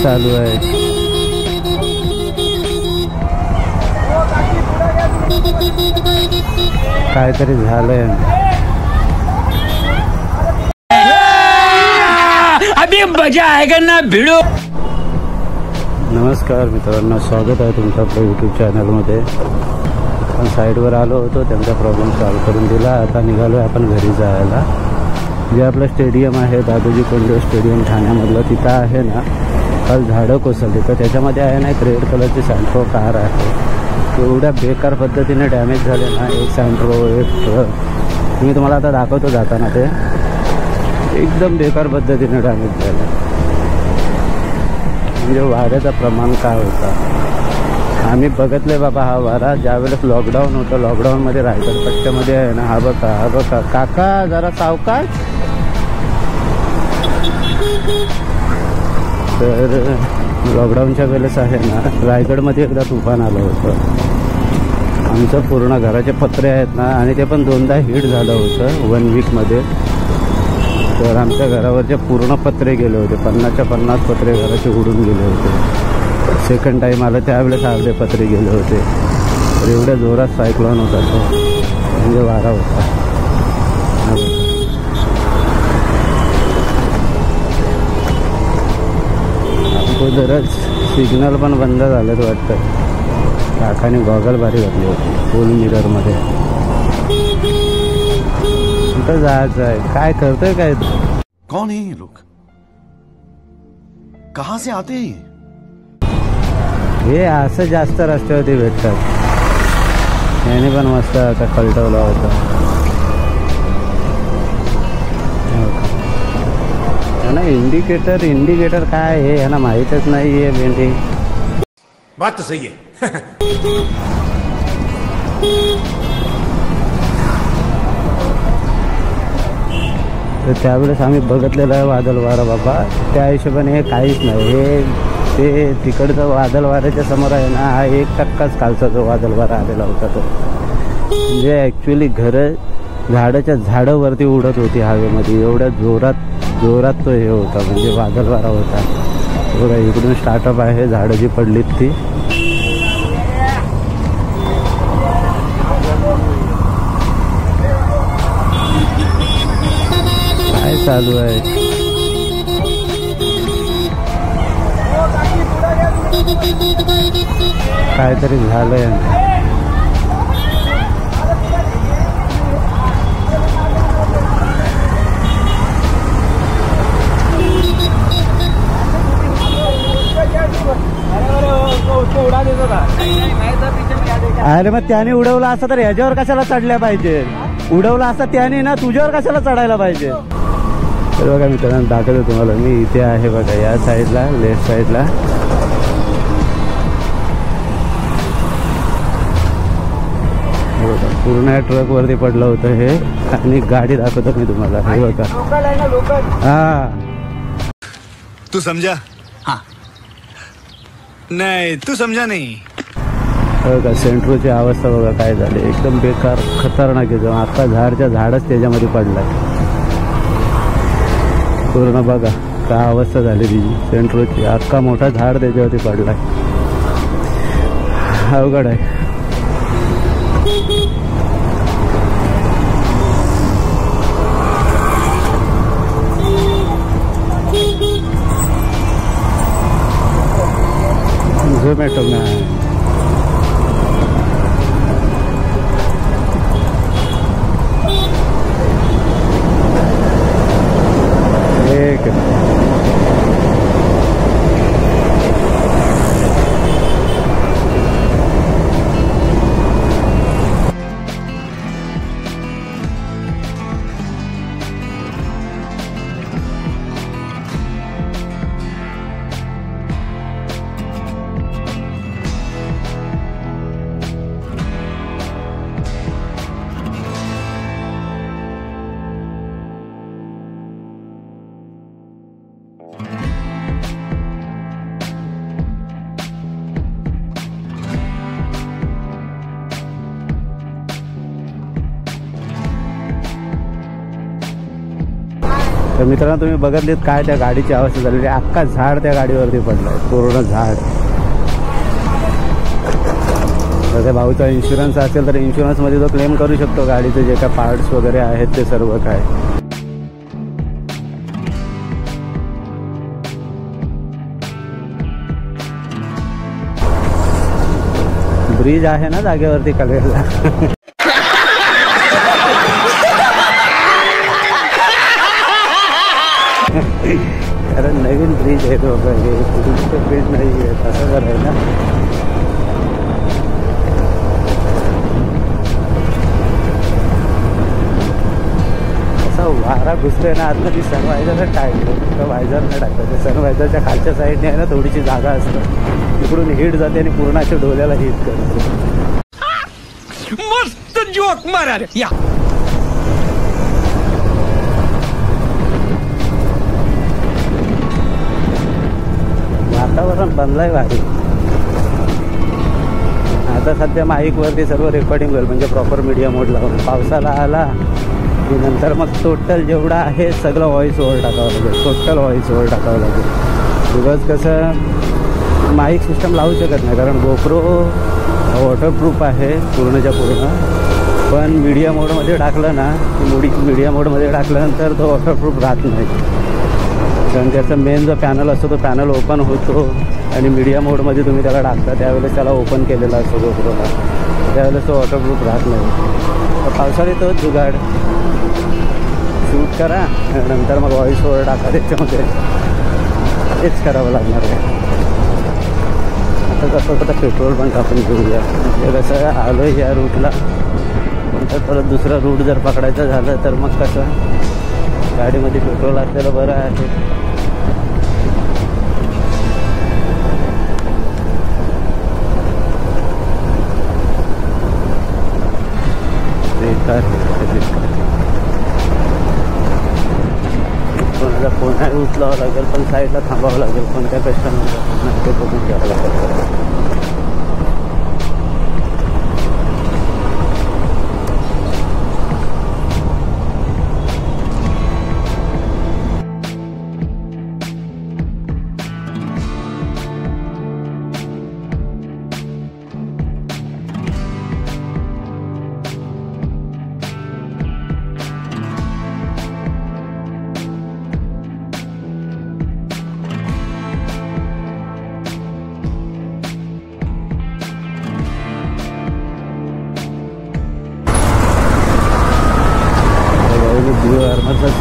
चालू आहे. काहीतरी झालंय. अभी मजा आएगा ना भिड़ो. नमस्कार मित्रांनो, स्वागत आहे तुमचं आपल्या यूट्यूब चॅनलमध्ये. आपण साईडवर आलो होतो, त्यांचा प्रॉब्लेम सॉल्व्ह करून दिला. आता निघालो आहे आपण घरी जायला. जे आपलं स्टेडियम आहे दादोजी कोंडदेव स्टेडियम ठाण्यामधलं, तिथं आहे ना काल झाडं कोसळली. तर त्याच्यामध्ये आहे ना एक रेड कलरची सँट्रो कार आहे. एवढ्या बेकार पद्धतीने डॅमेज झाले ना, एक सँट्रो एक ट्रक. मी तुम्हाला आता दाखवतो जाताना. ते एकदम बेकार पद्धतीने डॅमेज झालं. म्हणजे वाऱ्याचं प्रमाण काय होता आम्ही बघितलं बाबा. हा वारा ज्यावेळेस लॉकडाऊन होतं, लॉकडाऊनमध्ये रायगड पट्ट्यामध्ये आहे ना, हा बघा काका जरा सावकाश. तर लॉकडाऊनच्या वेळेस आहे ना रायगडमध्ये एकदा तुफान आलं होतं. आमचं पूर्ण घराचे पत्रे आहेत ना, आणि ते पण 2दा हिट झालं होतं 1 वीकमध्ये. तर आमच्या घरावरचे पूर्ण पत्रे गेले होते. 50च्या 50 पत्रे घराचे उडून गेले होते. सेकंड टाईम आलं त्यावेळेस अर्धे पत्रे गेले होते. तर एवढ्या जोरात सायक्लॉन होता तो, म्हणजे वारा होता. अगोदरच सिग्नल पण बंद झालेत वाटतं. काकाने गॉगल भारी घातली होती फुल मिररमध्ये. कुठं जायचं आहे, काय करतोय काय? कौन है ये लोग, कहाँ से आते हैं? हे असं जास्त रस्त्यावरती भेटतात. याने पण मस्त आता कलटवला होता ना. इंडिकेटर काय आहे यांना माहीतच नाही आहे. भेंडी बात तो सही है. तर त्यावेळेस आम्ही बघितलेलं आहे वादळ वारा बाबा. त्या हिशोबाने हे काहीच नाही. हे ते तिकडचं वादळ वाऱ्याच्या समोर आहे ना, हा 1% कालचा जो वादळ वारा आलेला होता तो. म्हणजे ॲक्च्युली घरं झाडाच्या झाडावरती उडत होती हवेमध्ये. एवढ्या जोरात तो हे होता, म्हणजे वादळ वारा होता. बघा इकडून स्टार्टअप आहे, झाडं जी पडलीत ती. काय चालू आहे? काहीतरी झालंय. अरे मग त्याने उडवला असता तर ह्याच्यावर कशाला चढल्या पाहिजे? उडवला असता त्याने ना, तुझ्यावर कशाला चढायला पाहिजे? तर बघा मित्रांनो दाखवतो तुम्हाला मी. इथे आहे बघा या साईडला, लेफ्ट साईडला. पूर्ण ट्रकवरती पडलं होतं हे. आणि गाडी दाखवतो मी तुम्हाला. हे बघा. हा तू समझा? हाँ. नहीं तू समझा नहीं. बघा सेंट्रोची अवस्था बघा काय झाली. एकदम बेकार खतरनाक आहे. आता झाडच त्याच्यामध्ये पडलाय पूर्ण. बघा काय अवस्था झाली तिची सेंट्रोची. अख्खा मोठा झाड त्याच्यावरती पडलाय. अवघड आहे. झोमॅटो में आहे. तर मित्रांनो तुम्ही बघितलीत काय त्या गाडीची अवस्था झालेली आहे. अख्खा झाड त्या गाडीवरती पडलाय, पूर्ण झाड. तर त्या भाऊचा इन्शुरन्स असेल तर इन्शुरन्समध्ये तो क्लेम करू शकतो गाडीचे जे काय पार्ट्स वगैरे आहेत ते सर्व काय. ब्रिज आहे ना जागेवरती कलेला. कारण नवीन ब्रिज आहे तो, ब्रिज नाही आहे असं कराय ना. असा वारा घुसतोय ना आतलं ती सनवायझर टाकलं, वायझर नाही टाकलं. सनवायझरच्या खालच्या साईडने आहे ना थोडीशी जागा असतं, तिकडून हिट जाते आणि पूर्णाच्या डोल्याला हिट करते. मस्त जोक मारा रे या. वातावरण बनलंय भारी. आता सध्या माईकवरती सर्व रेकॉर्डिंग होईल, म्हणजे प्रॉपर मीडिया मोड लावून. पावसाला आला की नंतर मग टोटल जेवढा आहे सगळं व्हॉइस ओव्हर टाकावं लागेल, टोटल व्हॉइस ओव्हर टाकावं लागेल. बिकॉज कसं माईक सिस्टम लावू शकत नाही, कारण गोप्रो वॉटरप्रूफ आहे पूर्णच्या पूर्ण. पण मीडिया मोडमध्ये टाकलं ना की मीडिया मोडमध्ये टाकल्यानंतर तो वॉटरप्रूफ राहत नाही. कारण त्याचा मेन जो पॅनल असतो तो पॅनल ओपन होतो आणि मीडिया मोडमध्ये तुम्ही त्याला टाकता त्यावेळेस त्याला ओपन केलेला असतो गोप्रोला, त्यावेळेस तो वॉटरप्रूफ राहत नाही. तर पावसाळी तोच जुगाड, शूट करा नंतर मग व्हॉइस ओव्हर टाका त्याच्यामध्ये, तेच करावं लागणार आहे. आता कसं होतं पेट्रोल पण टाकून घेऊया. म्हणजे कसं आलो या रूटला, नंतर परत दुसरा रूट जर पकडायचं झालं तर मग कसं गाडीमध्ये पेट्रोल असलेलं बरं आहे. कोणाला पुन्हा उचलावं लागेल, पण साईडला थांबावं लागेल. कोणत्या कस्टमरला ते बघून घ्यावं लागेल.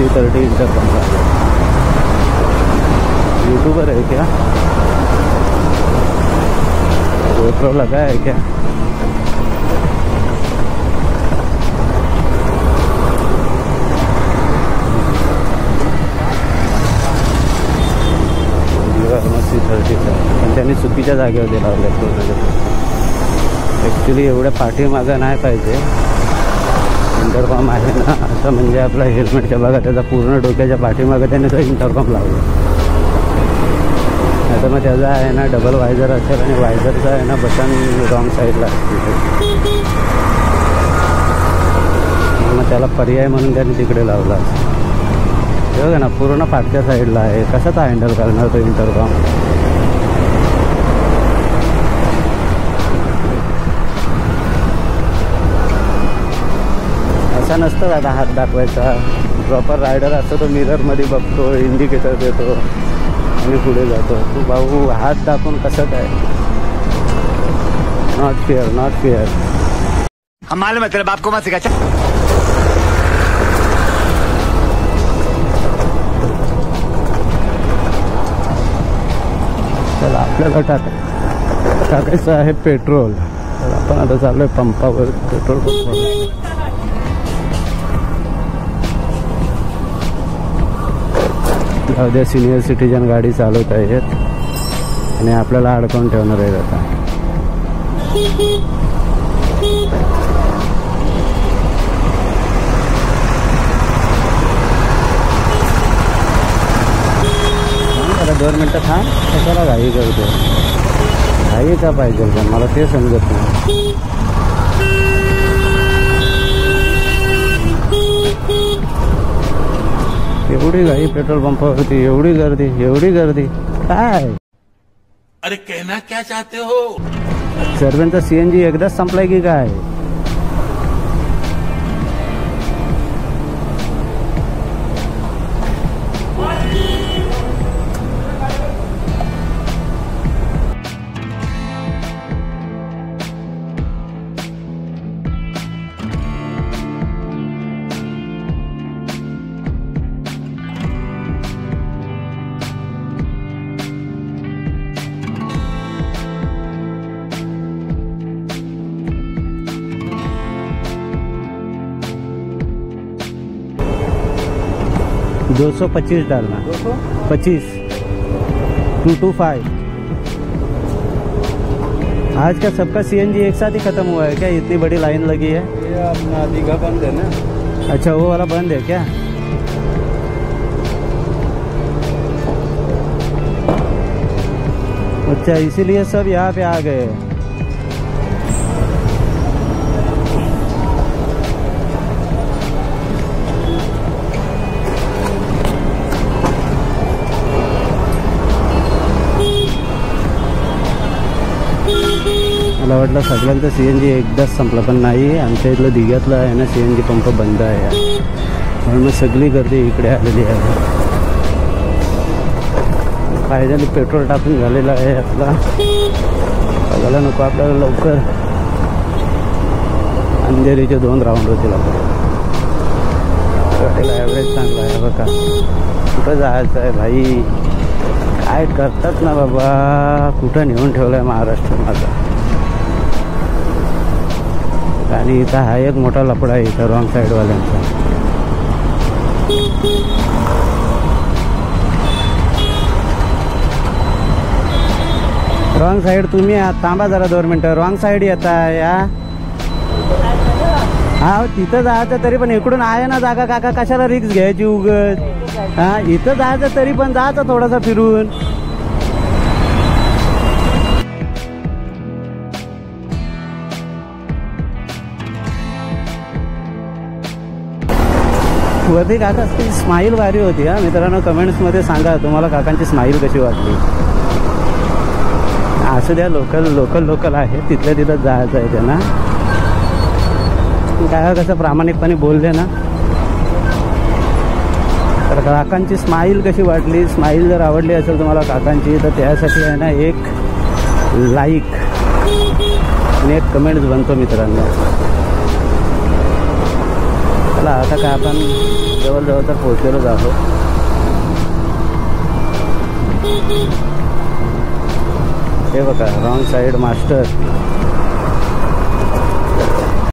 C30 इंटरकॉम यूट्यूबर है क्या? GoPro लगा है क्या? C30 पण त्यांनी चुकीच्या जागेवर दिला होता. ॲक्च्युली एवढ्या पाठीमागं नाही पाहिजे. इंटरकॉम आहे ना असं, म्हणजे आपला हेल्मेटच्या बघा त्याचा पूर्ण डोक्याच्या पाठीमागं त्याने तो इंटरकॉम लावला. आता मग त्याचा आहे ना डबल वायझर असेल आणि वायझरचा आहे ना बटन रॉंग साईडला असते, मग त्याला पर्याय म्हणून त्याने तिकडे लावला. हे बघा ना पूर्ण पाठच्या साईडला आहे, कसं तो हँडल करणार तो इंटरकॉम. असा नसतं दादा हात दाखवायचा. प्रॉपर रायडर असतो तो मिररमध्ये बघतो, इंडिकेटर देतो आणि पुढे जातो. तू भाऊ हात दाखवून कसं काय? Not fair, not fair. हम मालूम है तेरे बाप को मत सिखा. चला आपल्याला टाकायचं आहे पेट्रोल. तर आपण आता चाललोय पंपावर पेट्रोल पंपावर. उद्या सिनियर सिटीजन गाडी चालवत आहेत आणि आपल्याला अडकवून ठेवणार आहेत आता. आता 2 मिनटं थांब, कशाला घाई करतो? घाई का पाहिजे का मला ते समजत नाही. एवढी घाई पेट्रोल पंपावरती, एवढी गर्दी काय? अरे कहना क्या चाहते हो? सर्वांचा सीएनजी एकदाच संपलाय की काय? $225 डालना। 25 225। आज का सबका सीएनजी एक साथ ही खत्म हुआ है क्या? इतनी बड़ी लाइन लगी है। ये अपना दीघा बंद है ना। अच्छा, वो वाला बंद है क्या? अच्छा, इसीलिए सब यहाँ पे आ गए। मला वाटलं सगळ्यांचं सीएनजी एकदाच संपलं, पण नाही। आमच्या इथलं दिघ्यातलं आहे ना सीएनजी पंप बंद आहे, म्हणून मग सगळी गर्दी इकडे आलेली आहे। फायनली पेट्रोल टाकून झालेलं आहे आपला। बघायला नको आपल्याला लवकर, अंधेरीचे 2 राऊंड होतील आपल्याला। गाडीला ॲव्हरेज चांगला आहे बघा। कुठं जायचं आहे भाई? काय करतात ना बाबा, कुठं नेऊन ठेवलं आहे महाराष्ट्र माझा। आणि इथं हा एक मोठा लफडा आहे इथं रॉंग साईडवाल्यांचा। रॉंग साईड तुम्ही थांबा जरा 2 मिनटं। रॉंग साईड येता या। हा, तिथं जायचं तरी पण इकडून आहे ना जागा काका, कशाला रिक्स घ्यायची उगत? हा, इथं जायचं तरी पण जायचं थोडासा फिरून। वरती काकाची स्माईल भारी होती हा मित्रांनो। कमेंट्समध्ये सांगा तुम्हाला काकांची स्माईल कशी वाटली। असं द्या, लोकल आहे, तिथल्या तिथं जायचं आहे त्यांना। काय कसं प्रामाणिकपणे बोलले ना, तर काकांची स्माईल कशी वाटली? स्माईल जर आवडली असेल तुम्हाला काकांची, तर त्यासाठी आहे ना एक लाईक आणि एक कमेंट्स बनतो मित्रांनो। चला आता काय आपण जवळ तर पोहोचलेलो आहोत। हे बघा रॉंग साईड मास्टर।